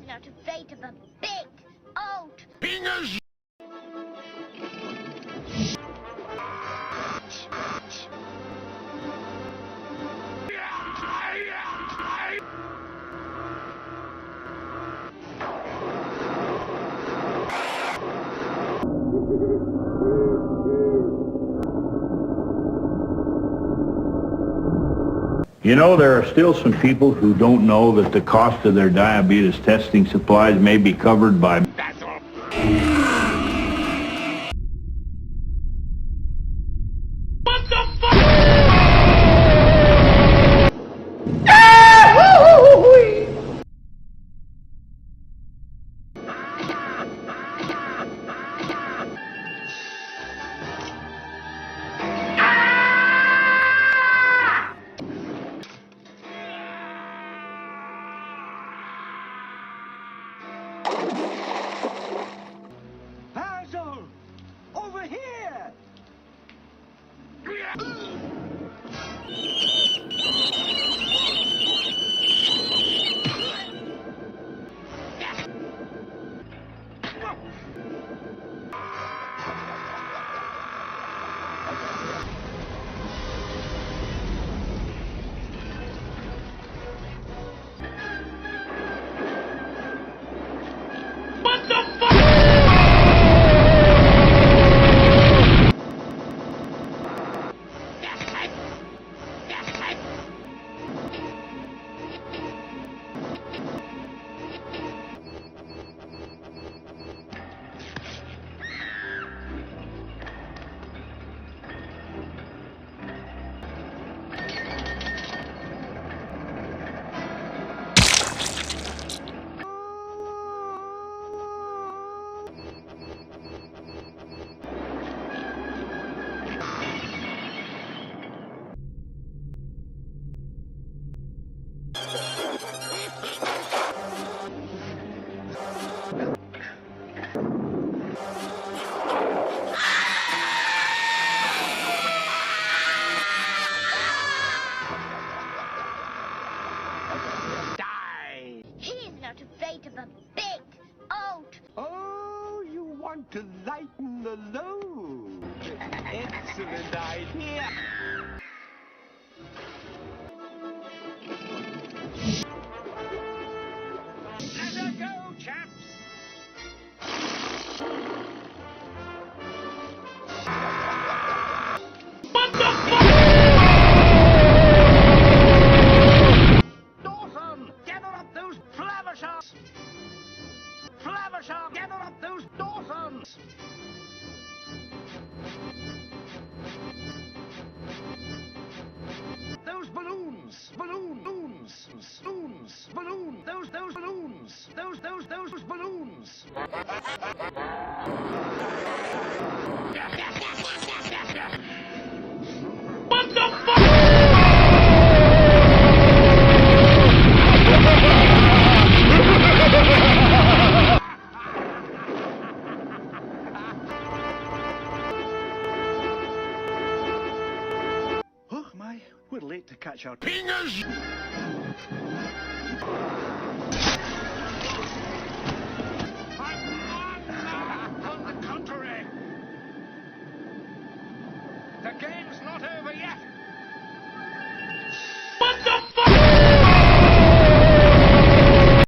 not afraid of a big, old... Fingers! You know, there are still some people who don't know that the cost of their diabetes testing supplies may be covered by... That's all. What the fuck? Hazel! Over here! What the fuck? Die! He's not afraid of a big, old... Oh, you want to lighten the load. Excellent idea. Let her go, chaps! What the fuck? Dawson, gather up those Flaversharks! Flavershark, gather up those Dawsons! Those balloons! Balloons! Balloons! Balloon! Those balloons! Those balloons! What the fuck? Oh my, we're late to catch our... Fingers!